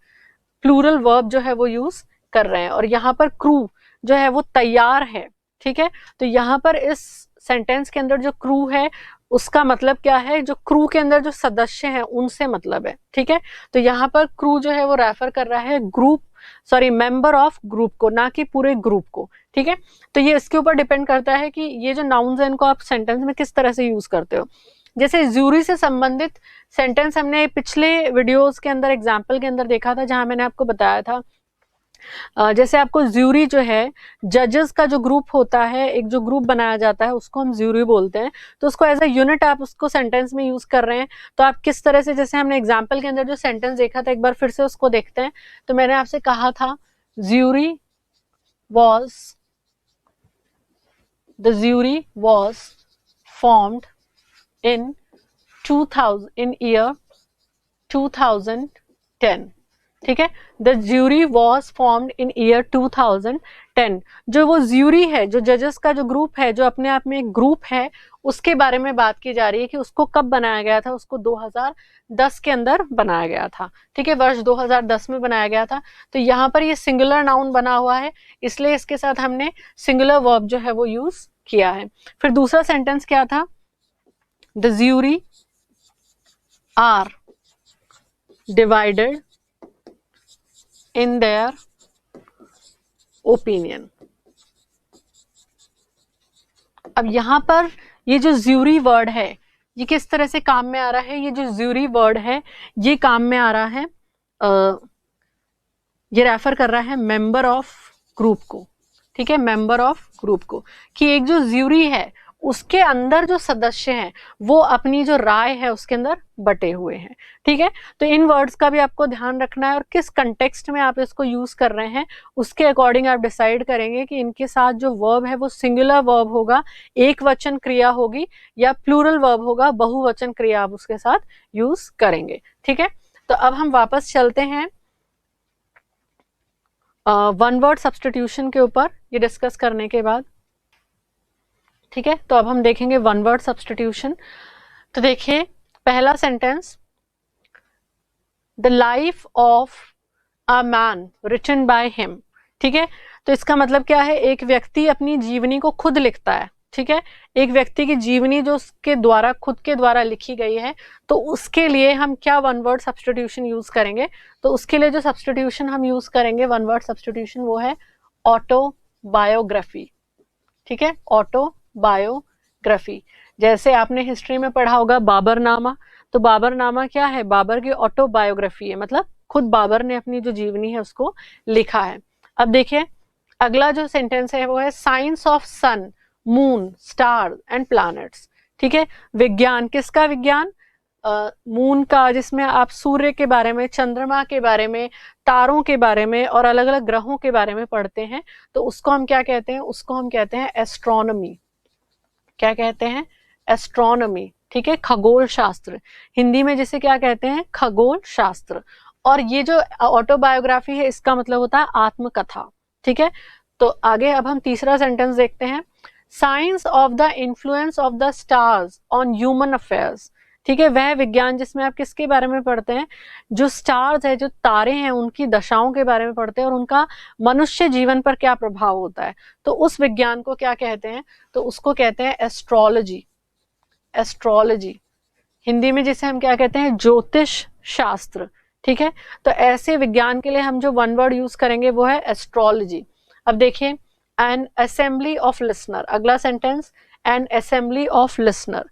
प्लूरल वर्ब जो है वो यूज कर रहे हैं। और यहाँ पर क्रू जो है वो तैयार है। ठीक है, तो यहाँ पर इस सेंटेंस के अंदर जो क्रू है उसका मतलब क्या है, जो क्रू के अंदर जो सदस्य हैं उनसे मतलब है। ठीक है, तो यहाँ पर क्रू जो है वो रेफर कर रहा है मेंबर ऑफ ग्रुप को, ना कि पूरे ग्रुप को। ठीक है, तो ये इसके ऊपर डिपेंड करता है कि ये जो नाउन्स है इनको आप सेंटेंस में किस तरह से यूज करते हो। जैसे ज्यूरी से संबंधित सेंटेंस हमने पिछले वीडियोस के अंदर एग्जाम्पल के अंदर देखा था, जहां मैंने आपको बताया था जैसे आपको ज्यूरी जो है, जजेस का जो ग्रुप होता है, एक जो ग्रुप बनाया जाता है उसको हम ज्यूरी बोलते हैं। तो उसको एज अ यूनिट आप उसको सेंटेंस में यूज कर रहे हैं। तो आप किस तरह से, जैसे हमने एग्जांपल के अंदर जो सेंटेंस देखा था, एक बार फिर से उसको देखते हैं। तो मैंने आपसे कहा था ज्यूरी वॉज फॉर्म्ड इन 2010। ठीक है, the jury was formed in year 2010। जो वो ज्यूरी है, जो जजेस का जो ग्रुप है, जो अपने आप में एक ग्रुप है, उसके बारे में बात की जा रही है कि उसको कब बनाया गया था, उसको 2010 के अंदर बनाया गया था। ठीक है, वर्ष 2010 में बनाया गया था। तो यहाँ पर ये सिंगुलर नाउन बना हुआ है, इसलिए इसके साथ हमने सिंगुलर वर्ब जो है वो यूज किया है। फिर दूसरा सेंटेंस क्या था, the jury are divided in their opinion। अब यहां पर ये जो ज्यूरी वर्ड है ये किस तरह से काम में आ रहा है, ये जो ज्यूरी वर्ड है ये काम में आ रहा है, ये रेफर कर रहा है मेंबर ऑफ ग्रुप को। ठीक है, मेंबर ऑफ ग्रुप को, कि एक जो ज्यूरी है उसके अंदर जो सदस्य हैं वो अपनी जो राय है उसके अंदर बटे हुए हैं। ठीक है, तो इन वर्ड्स का भी आपको ध्यान रखना है और किस कंटेक्स्ट में आप इसको यूज कर रहे हैं उसके अकॉर्डिंग आप डिसाइड करेंगे कि इनके साथ जो वर्ब है वो सिंगुलर वर्ब होगा, एक वचन क्रिया होगी, या प्लूरल वर्ब होगा, बहुवचन क्रिया आप उसके साथ यूज करेंगे। ठीक है, तो अब हम वापस चलते हैं वन वर्ड सब्स्टिट्यूशन के ऊपर ये डिस्कस करने के बाद। ठीक है, तो अब हम देखेंगे वन वर्ड सब्स्टिट्यूशन। तो देखिए पहला sentence, the life of a man written by him. ठीक है, तो इसका मतलब क्या है, एक व्यक्ति अपनी जीवनी को खुद लिखता है। ठीक है, एक व्यक्ति की जीवनी जो उसके द्वारा खुद के द्वारा लिखी गई है, तो उसके लिए हम क्या वन वर्ड सब्स्टिट्यूशन यूज करेंगे, तो उसके लिए जो सब्स्टिट्यूशन हम यूज करेंगे वन वर्ड सब्स्टिट्यूशन वो है ऑटोबायोग्राफी। ठीक है, ऑटोबायोग्राफी। जैसे आपने हिस्ट्री में पढ़ा होगा बाबरनामा, तो बाबरनामा क्या है, बाबर की ऑटोबायोग्राफी है, मतलब खुद बाबर ने अपनी जो जीवनी है उसको लिखा है। अब देखिए अगला जो सेंटेंस है वो है science of sun, moon, star and planets. ठीक है, विज्ञान, किसका विज्ञान, मून का, जिसमें आप सूर्य के बारे में, चंद्रमा के बारे में, तारों के बारे में और अलग अलग ग्रहों के बारे में पढ़ते हैं, तो उसको हम क्या कहते हैं, उसको हम कहते हैं एस्ट्रोनॉमी। क्या कहते हैं, एस्ट्रोनॉमी। ठीक है, खगोल शास्त्र, हिंदी में जिसे क्या कहते हैं, खगोल शास्त्र। और ये जो ऑटोबायोग्राफी है इसका मतलब होता है आत्मकथा। ठीक है, तो आगे अब हम तीसरा सेंटेंस देखते हैं, science of the influence of the stars on human affairs. ठीक है, वह विज्ञान जिसमें आप किसके बारे में पढ़ते हैं, जो स्टार्स है, जो तारे हैं, उनकी दशाओं के बारे में पढ़ते हैं और उनका मनुष्य जीवन पर क्या प्रभाव होता है, तो उस विज्ञान को क्या कहते हैं, तो उसको कहते हैं एस्ट्रोलॉजी। एस्ट्रोलॉजी, हिंदी में जिसे हम क्या कहते हैं, ज्योतिष शास्त्र। ठीक है, तो ऐसे विज्ञान के लिए हम जो वन वर्ड यूज करेंगे वो है एस्ट्रोलॉजी। अब देखिए एन असेंबली ऑफ लिसनर, अगला sentence, N assembly of listener.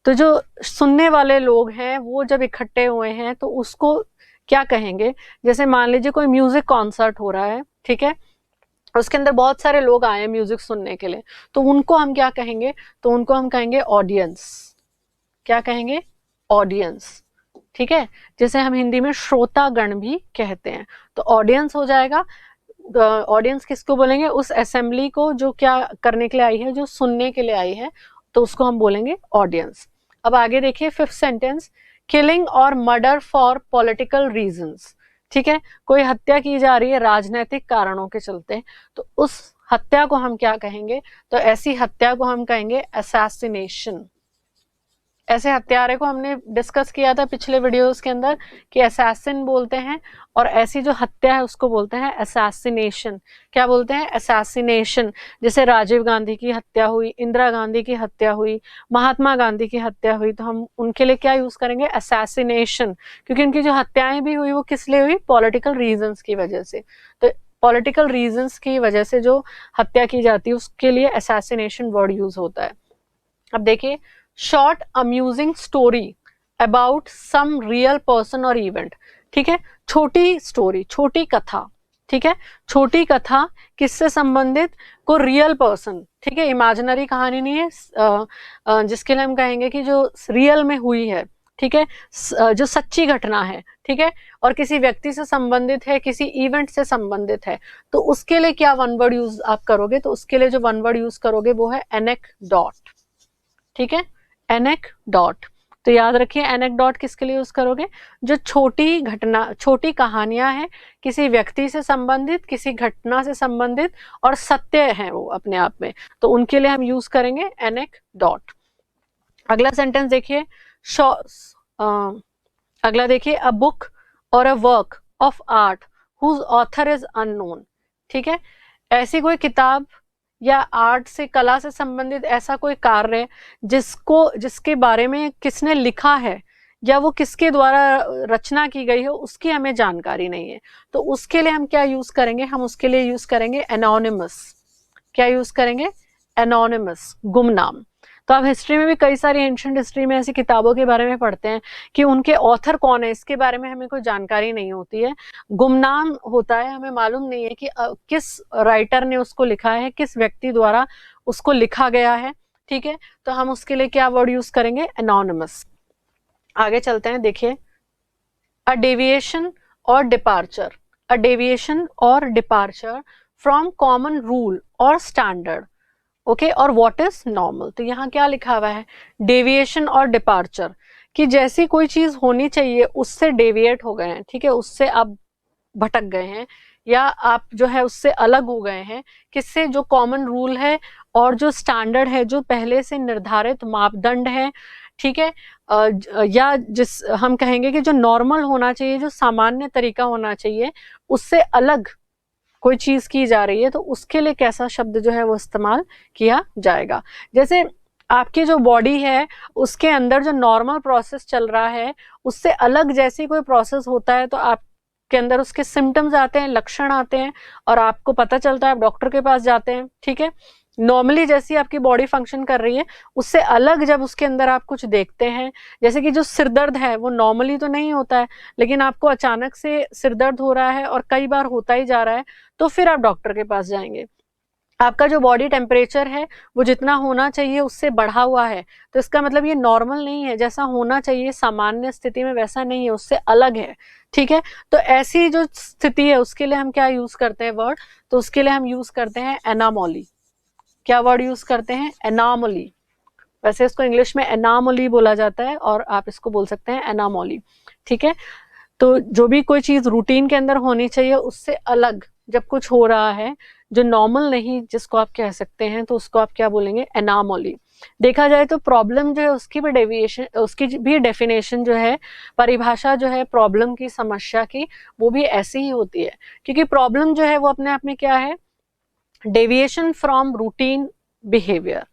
तो जो सुनने वाले लोग हैं वो जब इकट्ठे हुए हैं तो उसको क्या कहेंगे, जैसे मान लीजिए कोई म्यूजिक कॉन्सर्ट हो रहा है। ठीक है, उसके अंदर बहुत सारे लोग आए हैं म्यूजिक सुनने के लिए, तो उनको हम क्या कहेंगे, तो उनको हम कहेंगे ऑडियंस। क्या कहेंगे, ऑडियंस। ठीक है, जैसे हम हिंदी में श्रोतागण भी कहते हैं, तो ऑडियंस हो जाएगा। ऑडियंस किसको बोलेंगे, उस असेंबली को जो क्या करने के लिए आई है, जो सुनने के लिए आई है, तो उसको हम बोलेंगे ऑडियंस। अब आगे देखिए फिफ्थ सेंटेंस, किलिंग और मर्डर फॉर पॉलिटिकल रीजंस। ठीक है, कोई हत्या की जा रही है राजनीतिक कारणों के चलते, तो उस हत्या को हम क्या कहेंगे, तो ऐसी हत्या को हम कहेंगे असैसिनेशन। ऐसे हत्यारे को हमने डिस्कस किया था पिछले वीडियोस के अंदर कि असैसिन बोलते हैं, और ऐसी जो हत्या है उसको बोलते हैं असैसिनेशन। क्या बोलते हैं, असैसिनेशन। जैसे राजीव गांधी की हत्या हुई, इंदिरा गांधी की हत्या हुई, महात्मा गांधी की हत्या हुई, तो हम उनके लिए क्या यूज करेंगे, असैसिनेशन, क्योंकि उनकी जो हत्याएं भी हुई वो किस लिए हुई, पॉलिटिकल रीजंस की वजह से। तो पॉलिटिकल रीजंस की वजह से जो हत्या की जाती है उसके लिए असैसिनेशन वर्ड यूज होता है। अब देखिए, short amusing story about some real person और इवेंट। ठीक है, छोटी स्टोरी, छोटी कथा। ठीक है, छोटी कथा किससे संबंधित, को रियल पर्सन। ठीक है, इमेजिनरी कहानी नहीं है, जिसके लिए हम कहेंगे कि जो रियल में हुई है। ठीक है, जो सच्ची घटना है। ठीक है, और किसी व्यक्ति से संबंधित है, किसी इवेंट से संबंधित है, तो उसके लिए क्या वन वर्ड यूज आप करोगे, तो उसके लिए जो वन वर्ड यूज करोगे वो है एनेक्डोट। ठीक है, एनेक्डोट। तो याद रखिए एनेक्डोट किसके लिए यूज करोगे, जो छोटी घटना, छोटी कहानियां हैं, किसी व्यक्ति से संबंधित, किसी घटना से संबंधित और सत्य है वो अपने आप में, तो उनके लिए हम यूज करेंगे एनेक्डोट। अगला सेंटेंस देखिए, अगला देखिए, अ बुक और a work of art whose author is unknown. ठीक है, ऐसी कोई किताब या आर्ट से, कला से संबंधित ऐसा कोई कार्य जिसके बारे में किसने लिखा है या वो किसके द्वारा रचना की गई है उसकी हमें जानकारी नहीं है, तो उसके लिए हम क्या यूज करेंगे, हम उसके लिए यूज करेंगे एनोनिमस। क्या यूज करेंगे, एनोनिमस, गुमनाम। तो आप हिस्ट्री में भी कई सारी एंशिएंट हिस्ट्री में ऐसी किताबों के बारे में पढ़ते हैं कि उनके ऑथर कौन है, इसके बारे में हमें कोई जानकारी नहीं होती है, गुमनाम होता है, हमें मालूम नहीं है कि किस राइटर ने उसको लिखा है, किस व्यक्ति द्वारा उसको लिखा गया है। ठीक है, तो हम उसके लिए क्या वर्ड यूज करेंगे, एनोनिमस। आगे चलते हैं, देखिए अ डेविएशन और डिपार्चर, अ डेविएशन और डिपार्चर फ्रॉम कॉमन रूल और स्टैंडर्ड, ओके, और व्हाट इज नॉर्मल। तो यहाँ क्या लिखा हुआ है, डेविएशन और डिपार्चर, कि जैसी कोई चीज होनी चाहिए उससे डेविएट हो गए हैं, ठीक है, उससे आप भटक गए हैं या आप जो है उससे अलग हो गए हैं, किससे, जो कॉमन रूल है और जो स्टैंडर्ड है, जो पहले से निर्धारित मापदंड है, ठीक है, या जिस हम कहेंगे कि जो नॉर्मल होना चाहिए, जो सामान्य तरीका होना चाहिए, उससे अलग कोई चीज की जा रही है, तो उसके लिए कैसा शब्द जो है वो इस्तेमाल किया जाएगा। जैसे आपकी जो बॉडी है उसके अंदर जो नॉर्मल प्रोसेस चल रहा है उससे अलग जैसी कोई प्रोसेस होता है तो आपके अंदर उसके सिम्टम्स आते हैं, लक्षण आते हैं, और आपको पता चलता है, आप डॉक्टर के पास जाते हैं, ठीक है। नॉर्मली जैसी आपकी बॉडी फंक्शन कर रही है उससे अलग जब उसके अंदर आप कुछ देखते हैं, जैसे कि जो सिरदर्द है वो नॉर्मली तो नहीं होता है, लेकिन आपको अचानक से सिरदर्द हो रहा है और कई बार होता ही जा रहा है, तो फिर आप डॉक्टर के पास जाएंगे। आपका जो बॉडी टेम्परेचर है वो जितना होना चाहिए उससे बढ़ा हुआ है, तो इसका मतलब ये नॉर्मल नहीं है, जैसा होना चाहिए सामान्य स्थिति में वैसा नहीं है, उससे अलग है, ठीक है। तो ऐसी जो स्थिति है उसके लिए हम क्या यूज करते हैं वर्ड, तो उसके लिए हम यूज करते हैं एनामोली। क्या वर्ड यूज करते हैं, एनामोली। वैसे इसको इंग्लिश में एनामोली बोला जाता है और आप इसको बोल सकते हैं एनामोली, ठीक है। तो जो भी कोई चीज रूटीन के अंदर होनी चाहिए उससे अलग जब कुछ हो रहा है, जो नॉर्मल नहीं जिसको आप कह सकते हैं, तो उसको आप क्या बोलेंगे, एनामोली। देखा जाए तो प्रॉब्लम जो है उसकी भी डेविएशन, उसकी भी डेफिनेशन जो है, परिभाषा जो है प्रॉब्लम की, समस्या की, वो भी ऐसी ही होती है, क्योंकि प्रॉब्लम जो है वो अपने आप में क्या है, डेविएशन फ्रॉम रूटीन बिहेवियर।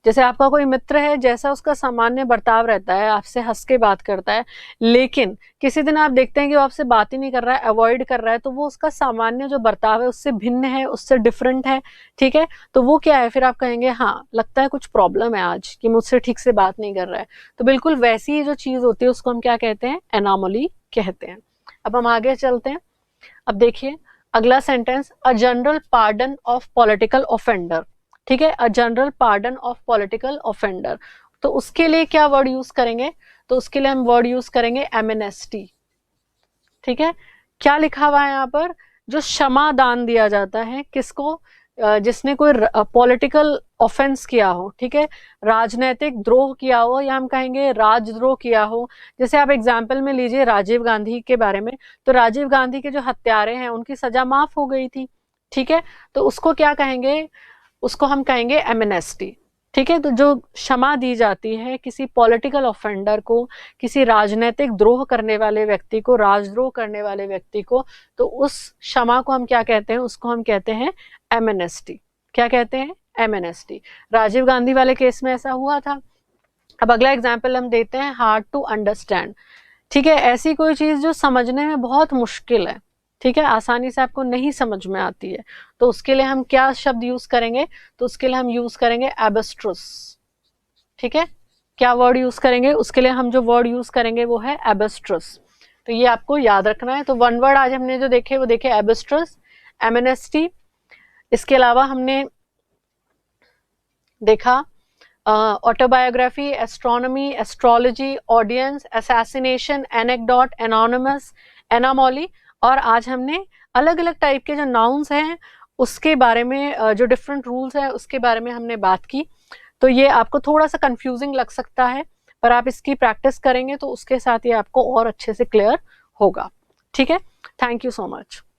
जैसे आपका कोई मित्र है, जैसा उसका सामान्य बर्ताव रहता है, आपसे हंस के बात करता है, लेकिन किसी दिन आप देखते हैं कि वो आपसे बात ही नहीं कर रहा है, अवॉइड कर रहा है, तो वो उसका सामान्य जो बर्ताव है उससे भिन्न है, उससे डिफरेंट है, ठीक है। तो वो क्या है, फिर आप कहेंगे हाँ लगता है कुछ प्रॉब्लम है आज कि मुझसे ठीक से बात नहीं कर रहा है। तो बिल्कुल वैसी जो चीज होती है उसको हम क्या कहते हैं, एनामोली कहते हैं। अब हम आगे चलते हैं। अब देखिए अगला sentence, a general pardon of political offender, ठीक है, a general pardon of political offender. तो उसके लिए क्या वर्ड यूज करेंगे, तो उसके लिए हम वर्ड यूज करेंगे एमनेस्टी, ठीक है। क्या लिखा हुआ है यहाँ पर, जो क्षमा दान दिया जाता है किसको, जिसने कोई पॉलिटिकल ऑफेंस किया हो, ठीक है, राजनैतिक द्रोह किया हो, या हम कहेंगे राजद्रोह किया हो। जैसे आप एग्जाम्पल में लीजिए राजीव गांधी के बारे में, तो राजीव गांधी के जो हत्यारे हैं उनकी सजा माफ हो गई थी, ठीक है, तो उसको क्या कहेंगे, उसको हम कहेंगे एमनेस्टी, ठीक है। तो जो क्षमा दी जाती है किसी पॉलिटिकल ऑफेंडर को, किसी राजनीतिक द्रोह करने वाले व्यक्ति को, राजद्रोह करने वाले व्यक्ति को, तो उस क्षमा को हम क्या कहते हैं, उसको हम कहते हैं एमनेस्टी। क्या कहते हैं, एमनेस्टी। राजीव गांधी वाले केस में ऐसा हुआ था। अब अगला एग्जाम्पल हम देते हैं, हार्ड टू अंडरस्टैंड, ठीक है, ऐसी कोई चीज जो समझने में बहुत मुश्किल है, ठीक है, आसानी से आपको नहीं समझ में आती है, तो उसके लिए हम क्या शब्द यूज करेंगे, तो उसके लिए हम यूज करेंगे एब्स्ट्रस, ठीक है। क्या वर्ड यूज करेंगे, उसके लिए हम जो वर्ड यूज करेंगे वो है एब्स्ट्रस। तो ये आपको याद रखना है। तो वन वर्ड आज हमने जो देखे वो देखे एब्स्ट्रस, एमनेस्टी। इसके अलावा हमने देखा autobiography, astronomy, astrology, audience, assassination, anecdote, anonymous, anomaly. और आज हमने अलग अलग टाइप के जो नाउन्स हैं उसके बारे में, जो डिफरेंट रूल्स हैं उसके बारे में हमने बात की। तो ये आपको थोड़ा सा कंफ्यूजिंग लग सकता है, पर आप इसकी प्रैक्टिस करेंगे तो उसके साथ ये आपको और अच्छे से क्लियर होगा, ठीक है। Thank you so much.